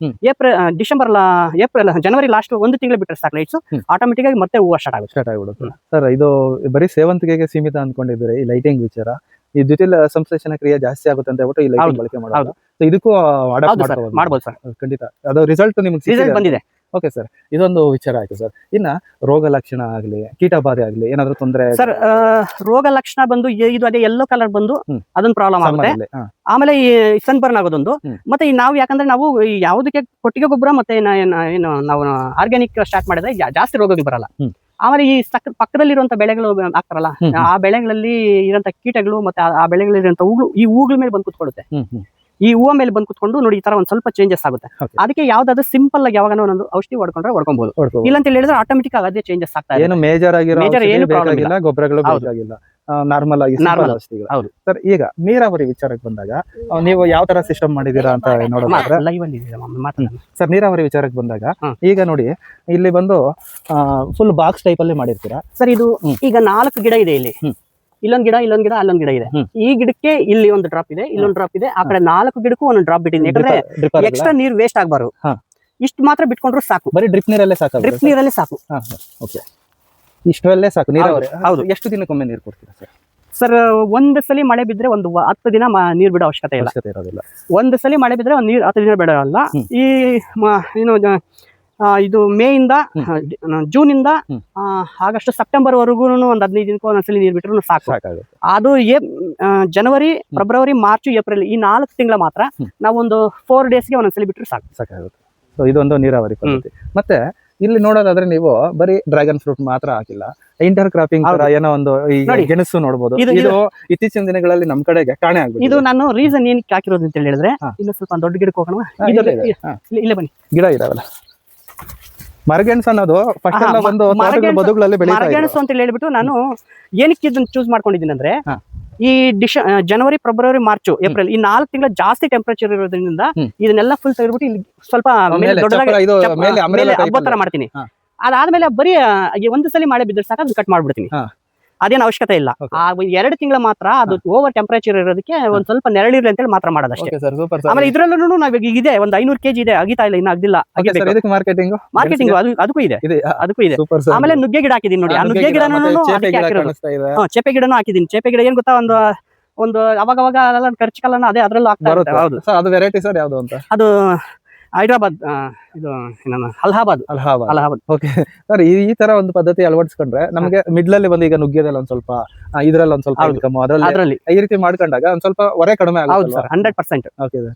ಜನವರಿ ಲಾಸ್ಟ್ 1 ತಿಂಗಳು ಬಿಟ್ಟರೆ ಸಾಕು, ಲೈಟ್ಸ್ ಆಟೋಮೆಟಿಕ್ ಆಗಿ ಮತ್ತೆ ಹೂವು ಸ್ಟಾರ್ಟ್ ಆಗ್ಬಿಡುತ್ತೆ. ಸರ್, ಇದು ಬರೀ ಸೇವಂತಿಗೆಗೆ ಸೀಮಿತ ಅನ್ಕೊಂಡಿದ್ರೆ ಈ ಲೈಟಿಂಗ್ ವಿಚಾರ ಈ ದ್ವಿತೀಯ ಸಂಶ್ಲೇಷಣ ಕ್ರಿಯೆ ಜಾಸ್ತಿ ಆಗುತ್ತೆ ಅಂತ ಹೇಳ್ಬಿಟ್ಟು ಈ ಲೈಟಿಂಗ್ ಹೌದು, ಬಳಕೆ ಮಾಡೋದು. ಹೌದು. So ಇದಕ್ಕೂ ಅಡಾಪ್ಟ್ ಹೌದು ಸರ್, ಮಾಡ್ಬೋದು ಸರ್. ಖಂಡಿತ ಅದು ರಿಸಲ್ಟ್ ನಿಮ್ಗೆ ರಿಸಲ್ಟ್ ಬಂದಿದೆ. ಓಕೆ ಸರ್, ಇದೊಂದು ವಿಚಾರ ಆಯ್ತು ಸರ್. ಇನ್ನ ರೋಗ ಲಕ್ಷಣ ಆಗ್ಲಿ, ಕೀಟ ಬಾಧೆ ಆಗ್ಲಿ, ಏನಾದ್ರು ತೊಂದರೆ ಸರ್ ರೋಗ ಲಕ್ಷಣ ಬಂದು ಇದು ಅದೇ ಯೆಲ್ಲೋ ಕಲರ್ ಬಂದು ಅದೊಂದು ಪ್ರಾಬ್ಲಮ್ ಆಗುತ್ತೆ. ಆಮೇಲೆ ಈ ಸನ್ ಬರ್ನ್ ಆಗೋದೊಂದು. ಮತ್ತೆ ಈ ನಾವು ಯಾಕಂದ್ರೆ ನಾವು ಈ ಯಾವುದಕ್ಕೆ ಕೊಟ್ಟಿಗೆ ಗೊಬ್ಬರ ಮತ್ತೆ ಏನು ನಾವು ಆರ್ಗ್ಯಾನಿಕ್ ಸ್ಟಾರ್ಟ್ ಮಾಡಿದ್ರೆ ಜಾಸ್ತಿ ರೋಗಗಳು ಬರಲ್ಲ. ಆಮೇಲೆ ಈ ಪಕ್ಕದಲ್ಲಿರುವಂತ ಬೆಳೆಗಳು ಆಗ್ತಾರಲ್ಲ, ಆ ಬೆಳೆಗಳಲ್ಲಿ ಇರುವಂತ ಕೀಟಗಳು ಮತ್ತೆ ಆ ಬೆಳೆಗಳಿರುವಂತ ಈ ಹೂಗಳ ಮೇಲೆ ಬಂದು ಕುತ್ಕೊಳ್ಳುತ್ತೆ. ಈ ಹೂವ ಮೇಲೆ ಬಂದು ಕುತ್ಕೊಂಡು ನೋಡಿ ಈ ತರ ಒಂದ್ ಸ್ವಲ್ಪ ಚೇಂಜಸ್ ಆಗುತ್ತೆ. ಅದಕ್ಕೆ ಯಾವ್ದಾದ್ರು ಸಿಂಪಲ್ ಆಗಿ ಯಾವಾಗ ಒಂದು ಔಷಧಿ ಹೊಡ್ಕೊಂಡ್ಬೋದು. ಇಲ್ಲ ಅಂತ ಹೇಳಿದ್ರೆ ಆಟೋಮೆಟಿಕ್ ಆಗಿ ಅದೇ ಚೇಂಜಸ್ ಆಗ್ತಾ ಇದೆ. ಏನು ಮೇಜರ್ ಆಗಿರೋ ಏನು ಪ್ರಾಬ್ಲಮ್ ಇಲ್ಲ, ಗೊಬ್ಬರಗಳು ಬೇಕಾಗಿಲ್ಲ, ನಾರ್ಮಲ್ ಆಗಿ ಔಷಧಿಗಳು. ಹೌದು ಸರ್, ಈಗ ನೀರಾವರಿ ವಿಚಾರಕ್ಕೆ ಬಂದಾಗ ನೀವು ಯಾವ ತರ ಸಿಸ್ಟಮ್ ಮಾಡಿದೀರಾ ಅಂತ ನೋಡೋದಾದ್ರೆ ಸರ್, ನೀರಾವರಿ ವಿಚಾರಕ್ಕೆ ಬಂದಾಗ ಈಗ ನೋಡಿ ಇಲ್ಲಿ ಬಂದು ಫುಲ್ ಬಾಕ್ಸ್ ಟೈಪ್ ಅಲ್ಲಿ ಮಾಡಿರ್ತೀರಾ ಸರ್. ಇದು ಈಗ 4 ಗಿಡ ಇದೆ ಇಲ್ಲಿ, ಇಲ್ಲೊಂದ್ ಗಿಡ ಅಲ್ಲೊಂದ್ ಗಿಡ ಇದೆ. ಈ ಗಿಡಕ್ಕೆ ಇಲ್ಲಿ ಒಂದು ಡ್ರಾಪ್ ಇದೆ, ಇಲ್ಲೊಂದು ಡ್ರಾಪ್ ಇದೆ, ಆ ಕಡೆ 4 ಗಿಡಕ್ಕೂ ಒಂದೊಂದು ಡ್ರಾಪ್ ಬಿಟ್ಟಿದ್ದೀನಿ. ಯಾಕಂದ್ರೆ ಎಕ್ಸ್ಟ್ರಾ ನೀರು ವೇಸ್ಟ್ ಆಗ್ಬಾರ್ದು. ಇಷ್ಟು ಮಾತ್ರ ಬಿಟ್ಕೊಂಡ್ರು ಸಾಕು. ಬರೀ ಡ್ರಿಪ್ ನೀರಲ್ಲೇ ಸಾಕು. ಡ್ರಿಪ್ ನೀರಲ್ಲೇ ಸಾಕು. ಓಕೆ, ಇಷ್ಟರಲ್ಲೇ ಸಾಕು ನೀರಾವರಿ. ಹೌದು. ಎಷ್ಟು ದಿನಕ್ಕೊಮ್ಮೆ ನೀರು ಕೊಡ್ತೀರಾ ಸರ್? ಸರ್, ಒಂದ್ ಸಲ ಮಳೆ ಬಿದ್ರೆ ಒಂದು 10 ದಿನ ನೀರ್ ಬಿಡೋ ಅವಶ್ಯಕತೆ ಇರೋದಿಲ್ಲ. ಒಂದ್ ಸಲ ಮಳೆ ಬಿದ್ರೆ ಒಂದು 10 ದಿನ ಬಿಡೋಲ್ಲ. ಈ ಏನು ಇದು ಮೇ ಇಂದ ಜೂನ್ ಇಂದ ಆಗಸ್ಟ್ ಸೆಪ್ಟೆಂಬರ್ ವರೆಗೂ ಒಂದು 15 ದಿನಕ್ಕೂ ಒಂದೊಂದ್ಸಲಿ ನೀರ್ ಬಿಟ್ರು ಸಾಕು. ಅದು ಜನವರಿ, ಫೆಬ್ರವರಿ, ಮಾರ್ಚ್, ಏಪ್ರಿಲ್ ಈ 4 ತಿಂಗಳ ಮಾತ್ರ ನಾವೊಂದು 4 ಡೇಸ್ಗೆ ಒಂದೊಂದ್ಸಲಿ ಬಿಟ್ಟರು ಸಾಕಾಗುತ್ತೆ. ಸೊ ಇದೊಂದು ನೀರಾವರಿ ಪದ್ಧತಿ. ಮತ್ತೆ ಇಲ್ಲಿ ನೋಡೋದಾದ್ರೆ ನೀವು ಬರೀ ಡ್ರ್ಯಾಗನ್ ಫ್ರೂಟ್ ಮಾತ್ರ ಹಾಕಿಲ್ಲ, ಇಂಟರ್ ಕ್ರಾಪಿಂಗ್ ಏನೋ ಒಂದು ಗೆಣಸು ನೋಡಬಹುದು. ಇದು ಇತ್ತೀಚಿನ ದಿನಗಳಲ್ಲಿ ನಮ್ ಕಡೆಗೆ ಕಾಣೆ ಆಗ್ಬಿಟ್ಟು. ಇದು ನಾನು ರೀಸನ್ ಏನಕ್ಕೆ ಹಾಕಿರೋದು ಅಂತ ಹೇಳಿದ್ರೆ, ಇನ್ನು ಸ್ವಲ್ಪ ದೊಡ್ಡ ಗಿಡಕ್ಕೆ ಹೋಗೋಣ. ಇಲ್ಲೇ ಬನ್ನಿ, ಗಿಡ ಇದಾವಲ್ಲ, ಮರಗೆಣಸು ಅನ್ನೋದು ಫಸ್ಟ್ ಎಲ್ಲ ಬಂದು ಬದುಗಳಲ್ಲಿ ಮರಗೆಣಸು ಅಂತ ಹೇಳ್ಬಿಟ್ಟು ನಾನು ಏನಕ್ಕೆ ಇದನ್ನ ಚೂಸ್ ಮಾಡ್ಕೊಂಡಿದ್ದೀನಿ ಅಂದ್ರೆ, ಈ ಜನವರಿ, ಫೆಬ್ರವರಿ, ಮಾರ್ಚ್, ಏಪ್ರಿಲ್ ಈ 4 ತಿಂಗಳ ಜಾಸ್ತಿ ಟೆಂಪರೇಚರ್ ಇರೋದ್ರಿಂದ ಇದನ್ನೆಲ್ಲ ಫುಲ್ ತೆಗೆದ್ಬಿಟ್ಟು ಇಲ್ಲಿ ಸ್ವಲ್ಪ ಹಬ್ಬ ತರ ಮಾಡ್ತೀನಿ. ಅದಾದ್ಮೇಲೆ ಬರೀ ಒಂದು ಸಲ ಮಳೆ ಬಿದ್ದರೆ ಸಾಕು, ಅದನ್ನ ಕಟ್ ಮಾಡ್ಬಿಡ್ತೀನಿ. ಅದೇನು ಅವಶ್ಯಕತೆ ಇಲ್ಲ. ಆ 2 ತಿಂಗಳ ಮಾತ್ರ ಅದು ಓವರ್ ಟೆಂಪರೇಚರ್ ಇರೋದಕ್ಕೆ ಒಂದ್ ಸ್ವಲ್ಪ ನೆರಳಿರ್ಲಿ ಅಂತೇಳಿ ಮಾತ್ರ ಮಾಡೋದಷ್ಟೇ. ಆಮೇಲೆ ಇದ್ರಲ್ಲೂ ನಾವ್ ಇದೆ ಒಂದು 500 kg ಇದೆ, ಅಗಿತಾ ಇಲ್ಲ, ಇನ್ನು ಅಗಿಲ್ಲ. ಮಾರ್ಕೆಟಿಂಗ್ ಅದಕ್ಕೂ ಇದೆ. ಆಮೇಲೆ ನುಗ್ಗೆ ಗಿಡ ಹಾಕಿದೀನಿ ನೋಡಿ. ಆ ನುಗ್ಗೆ ಗಿಡನೂ ಚೇಪೆ ಗಿಡನೂ ಹಾಕಿದೀನಿ. ಚೇಪೆ ಗಿಡ ಏನ್ ಗೊತ್ತಾ, ಒಂದು ಅವಾಗ ಖರ್ಚು ಕಲ್ಲನ ಅದೇ ಅದ್ರಲ್ಲೂ ಆಗ್ತಾ. ಅದು ವೆರೈಟಿ ಸರ್ ಯಾವ್ದು ಅಂತ? ಅದು ಹೈದರಾಬಾದ್, ಇದು ಅಲಹಾಬಾದ್. ಓಕೆ ಸರ್, ಈ ತರ ಒಂದು ಪದ್ಧತಿ ಅಳವಡಿಸ್ಕೊಂಡ್ರೆ ನಮಗೆ ಮಿಡ್ಲಲ್ಲಿ ಬಂದು ಈಗ ನುಗ್ಗೆದಲ್ಲಿ ಒಂದ್ ಸ್ವಲ್ಪ, ಇದ್ರಲ್ಲಿ ಒಂದ್ ಸ್ವಲ್ಪ ಇನ್ಕಮ್, ಅದರಲ್ಲಿ ಈ ರೀತಿ ಮಾಡ್ಕೊಂಡಾಗ ಒಂದ್ ಸ್ವಲ್ಪ ಹೊರೆ ಕಡಿಮೆ ಆಗುತ್ತೆ. 100%. Okay sir.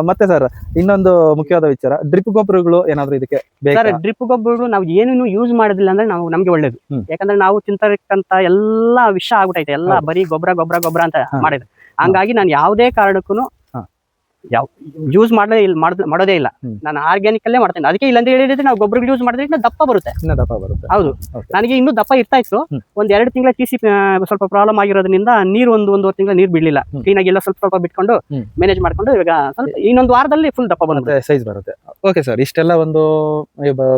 ಮತ್ತೆ ಸರ್, ಇನ್ನೊಂದು ಮುಖ್ಯವಾದ ವಿಚಾರ, ಡ್ರಿಪ್ ಗೊಬ್ಬರಗಳು ಏನಾದ್ರು ಇದಕ್ಕೆ ಬೇಕಾ? ಡ್ರಿಪ್ ಗೊಬ್ಬರಗಳು ನಾವು ಏನೇನು ಯೂಸ್ ಮಾಡೋದಿಲ್ಲ ಅಂದ್ರೆ ನಮ್ಗೆ ಒಳ್ಳೇದು. ಯಾಕಂದ್ರೆ ನಾವು ತಿಂತಕ್ಕಂತ ಎಲ್ಲಾ ವಿಷ ಆಗ್ಬಿಟ್ಟೈತೆ, ಎಲ್ಲ ಬರೀ ಗೊಬ್ಬರ ಅಂತ ಮಾಡಿದ್ರೆ. ಹಂಗಾಗಿ ನಾನು ಯಾವುದೇ ಕಾರಣಕ್ಕೂ ಯೂಸ್ ಮಾಡೋದೇ ಇಲ್ಲ. ನಾನು ಆರ್ಗ್ಯಾನಿಕ್ ಅಲ್ಲೇ ಮಾಡ್ತೇನೆ. ಅದಕ್ಕೆ ಇಲ್ಲ ಅಂತ ಹೇಳಿದ್ರೆ ನಾವು ಗೊಬ್ಬರಗಳು ಯೂಸ್ ಮಾಡಿದ್ರೆ ದಪ್ಪ ಬರುತ್ತೆ. ಹೌದು, ನನಗೆ ಇನ್ನೂ ದಪ್ಪ ಇರ್ತಾ ಇತ್ತು. ಒಂದ್ 2 ತಿಂಗಳ TC ಸ್ವಲ್ಪ ಪ್ರಾಬ್ಲಮ್ ಆಗಿರೋದ್ರಿಂದ ನೀರು ಒಂದೂವರೆ ತಿಂಗಳ ನೀರು ಬಿಡ್ಲಿಲ್ಲ. ಕ್ಲೀನ್ ಆಗಿ ಎಲ್ಲ ಸ್ವಲ್ಪ ಬಿಟ್ಕೊಂಡು ಮ್ಯಾನೇಜ್ ಮಾಡ್ಕೊಂಡು ಇವಾಗ ಸ್ವಲ್ಪ ಇನ್ನೊಂದು ವಾರದಲ್ಲಿ ಫುಲ್ ದಪ್ಪ ಬಂದ್ರೆ ಸೈಜ್ ಬರುತ್ತೆ. ಓಕೆ ಸರ್, ಇಷ್ಟೆಲ್ಲ ಒಂದು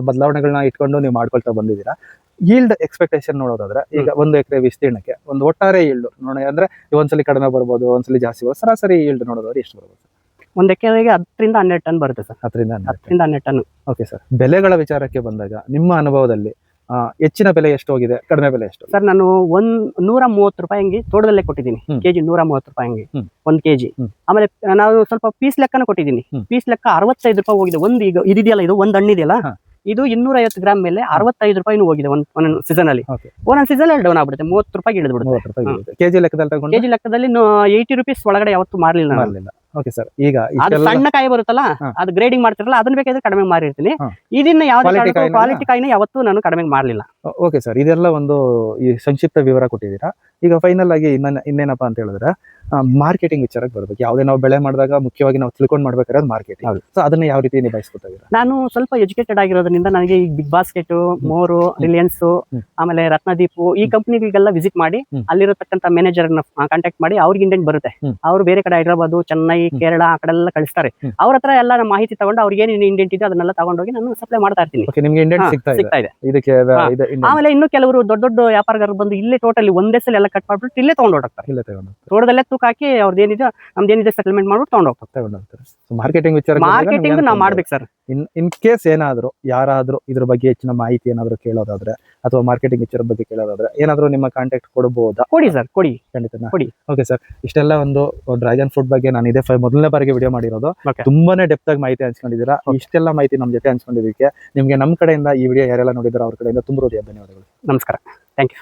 ಬದಲಾವಣೆಗಳನ್ನ ಇಟ್ಕೊಂಡು ನೀವು ಮಾಡ್ಕೊಳ್ತಾ ಬಂದಿದ್ದೀರಾ. ಈಲ್ಡ್ ಎಕ್ಸ್ಪೆಕ್ಟೇಷನ್ ನೋಡೋದಾದ್ರೆ, ಈಗ 1 ಎಕರೆ ವಿಸ್ತೀರ್ಣಕ್ಕೆ ಒಂದು ಒಟ್ಟಾರೆ ಈಲ್ಡ್ ನೋಡಿ ಅಂದ್ರೆ ಒಂದ್ಸಲಿ ಕಡಿಮೆ ಬರ್ಬೋದು, ಒಂದ್ಸಲಿ ಜಾಸ್ತಿ ಬರ್ಬೋದು. ಸರಾಸರಿ ಈಲ್ಡ್ ನೋಡೋದಾದ್ರೆ ಎಷ್ಟು ಬರ್ಬೋದು? 1 ಎಕರೆಗೆ 10 ರಿಂದ 12 ಟನ್ ಬರುತ್ತೆ ಸರ್. 10 ರಿಂದ 12 ಟನ್. ಓಕೆ ಸರ್, ಬೆಲೆಗಳ ವಿಚಾರಕ್ಕೆ ಬಂದಾಗ ನಿಮ್ಮ ಅನುಭವದಲ್ಲಿ ಹೆಚ್ಚಿನ ಬೆಲೆ ಎಷ್ಟು ಹೋಗಿದೆ, ಕಡಿಮೆ ಬೆಲೆ ಎಷ್ಟು? ಸರ್, ನಾನು 130 ರೂಪಾಯಿ ಹಂಗೆ ತೋಟದಲ್ಲೇ ಕೊಟ್ಟಿದ್ದೀನಿ. ಕೆಜಿ 130 ರೂಪಾಯಿ ಹಂಗೆ 1 ಕೆಜಿ. ಆಮೇಲೆ ನಾವು ಸ್ವಲ್ಪ ಪೀಸ್ ಲೆಕ್ಕನ ಕೊಟ್ಟಿದ್ದೀನಿ. ಪೀಸ್ ಲೆಕ್ಕ 65 ರೂಪಾಯಿ ಹೋಗಿದೆ. ಒಂದು ಈಗ ಇದೆಯಲ್ಲ, ಇದು ಒಂದು ಹಣ್ಣಿದೆಯಲ್ಲ, ಇದು 250 ಗ್ರಾಮ್ ಮೇಲೆ 65 ರೂಪಾಯಿನೂ ಹೋಗಿದೆ ಒಂದೊಂದು ಸೀಸನ್ ಅಲ್ಲಿ. ಒಂದೊಂದು ಸೀಸನ್ ಅಲ್ಲಿ ಡೌನ್ ಆಗ್ಬಿಡುತ್ತೆ, 30 ರೂಪಾಯಿ ಇಳಿದ್ಬಿಡುತ್ತೆ. ಕೆಜಿ ಲೆಕ್ಕದಲ್ಲಿ 80 ರುಪೀಸ್ ಒಳಗಡೆ ಯಾವತ್ತು ಮಾರಲಿಲ್ಲ. ಓಕೆ ಸರ್, ಈಗ ಅದು ಸಣ್ಣ ಕಾಯಿ ಬರುತ್ತಲ್ಲ, ಅದು ಗ್ರೇಡಿಂಗ್ ಮಾಡ್ತಿರಲ್ಲ, ಅದನ್ನ ಬೇಕಾದ್ರೆ ಕಡಿಮೆ ಮಾರಿರ್ತೀನಿ. ಇದನ್ನ ಯಾವ್ದು ಕ್ವಾಲಿಟಿ ಕಾಯಿನ ಯಾವತ್ತೂ ನಾನು ಕಡಿಮೆ ಮಾರಲಿಲ್ಲ. ಓಕೆ ಸರ್, ಇದೆಲ್ಲ ಒಂದು ಈ ಸಂಕ್ಷಿಪ್ತ ವಿವರ ಕೊಟ್ಟಿದ್ದೀರಾ. ಈಗ ಫೈನಲ್ ಆಗಿ ಇನ್ನೇನಪ್ಪಾ ಅಂತ ಹೇಳಿದ್ರೆ, ಮಾರ್ಕೆಟಿಂಗ್ ವಿಚಾರಕ್ಕೆ ಬರ್ಬೇಕು. ಯಾವುದೇ ನಾವು ಬೆಳೆ ಮಾಡಿದಾಗ ಮುಖ್ಯವಾಗಿ ನಾವು ತಿಳ್ಕೊಂಡು ಮಾಡ್ಬೇಕಾದ್ರೆ ಮಾರ್ಕೆಟಿಂಗ್. ಸೊ ಅದನ್ನ ಯಾವ ರೀತಿ ನಿಭಾಯಿಸ್ಕೊತಾ ಇದ್ದೀರಾ? ನಾನು ಸ್ವಲ್ಪ ಎಜುಕೇಟೆಡ್ ಆಗಿರೋದ್ರಿಂದ ನನಗೆ ಈ ಬಿಗ್ ಬಾಸ್ಕೆಟ್, ಮೋರು, ರಿಲಯನ್ಸ್, ಆಮೇಲೆ ರತ್ನದೀಪ್ ಈ ಕಂಪನಿಗಳಿಗೆಲ್ಲ ವಿಸಿಟ್ ಮಾಡಿ ಅಲ್ಲಿರತಕ್ಕಂತ ಮ್ಯಾನೇಜರ್ ಕಾಂಟ್ಯಾಕ್ಟ್ ಮಾಡಿ ಅವ್ರಿಗೆ ಇಂಡೆಂಟ್ ಬರುತ್ತೆ. ಅವ್ರು ಬೇರೆ ಕಡೆ ಹೈದರಾಬಾದ್, ಚೆನ್ನೈ, ಕೇರಳ ಆ ಕಡೆ ಎಲ್ಲ ಕಳಿಸ್ತಾರೆ. ಅವ್ರ ಹತ್ರ ಎಲ್ಲ ಮಾಹಿತಿ ತಗೊಂಡು ಅವ್ರಿಗೆ ಏನೇನು ಇಂಡೆಂಟ್ ಇದೆ ಅದನ್ನೆಲ್ಲ ತಗೊಂಡೋಗಿ ನಾನು ಸಪ್ಲೈ ಮಾಡ್ತಾ ಇರ್ತೀನಿ. ಸಿಗ್ತಾ ಇದೆ. ಆಮೇಲೆ ಇನ್ನು ಕೆಲವರು ದೊಡ್ಡ ವ್ಯಾಪಾರಗಾರರು ಬಂದು ಇಲ್ಲೇ ಟೋಟಲಿ ಒಂದೇ ಸಲ ಎಲ್ಲ ಕಟ್ ಮಾಡ್ಬಿಟ್ಟು ಇಲ್ಲೇ ತಗೊಂಡು ಹೋಗ್ತಾರೆ. ತೋಟದಲ್ಲೇ ತೂಕ ಬುಕ್ ಹಾಕಿ ಅವ್ರದ್ದು ಏನಿದೆ ನಮ್ದು ಏನಿದೆ ಸೆಟಲ್ಮೆಂಟ್ ಮಾಡ್ಬಿಟ್ಟು ತಗೊಂಡೋಗ್ತಾರೆ. ಸೊ ಮಾರ್ಕೆಟಿಂಗ್ ವಿಚಾರ ಮಾರ್ಕೆಟಿಂಗ್ ನಾವು ಮಾಡ್ಬೇಕು ಸರ್. ಇನ್ ಕೇಸ್ ಏನಾದ್ರು ಯಾರಾದ್ರೂ ಇದ್ರ ಬಗ್ಗೆ ಹೆಚ್ಚಿನ ಮಾಹಿತಿ ಏನಾದ್ರು ಕೇಳೋದಾದ್ರೆ ಅಥವಾ ಮಾರ್ಕೆಟಿಂಗ್ ವಿಚಾರದ ಬಗ್ಗೆ ಕೇಳೋದಾದ್ರೆ ಏನಾದ್ರು ನಿಮ್ಮ ಕಾಂಟ್ಯಾಕ್ಟ್ ಕೊಡಬಹುದಾ? ಕೊಡಿ ಸರ್, ಕೊಡಿ, ಖಂಡಿತ ಕೊಡಿ. ಓಕೆ ಸರ್, ಇಷ್ಟೆಲ್ಲ ಒಂದು ಡ್ರ್ಯಾಗನ್ ಫ್ರೂಟ್ ಬಗ್ಗೆ ನಾನು ಇದೇ ಮೊದಲನೇ ಬಾರಿಗೆ ವಿಡಿಯೋ ಮಾಡಿರೋದು. Okay. ತುಂಬಾನೇ ಡೆಪ್ತ್ ಆಗಿ ಮಾಹಿತಿ ಹಂಚ್ಕೊಂಡಿದ್ದೀರಾ. ಇಷ್ಟೆಲ್ಲ ಮಾಹಿತಿ ನಮ್ಮ ಜೊತೆ ಹಂಚ್ಕೊಂಡಿದ್ದಕ್ಕೆ ನಿಮ್ಗೆ ನಮ್ಮ ಕಡೆಯಿಂದ ಈ ವಿಡಿಯೋ ಯಾರೆಲ್ಲ ನೋಡಿದಾರೋ ಅವ್ರ ಕಡೆಯಿಂದ ತುಂಬ ಹೃದಯ ಧನ್ಯವಾದಗಳು. ನಮಸ್ಕಾರ, ಥ್ಯಾಂಕ್ ಯು.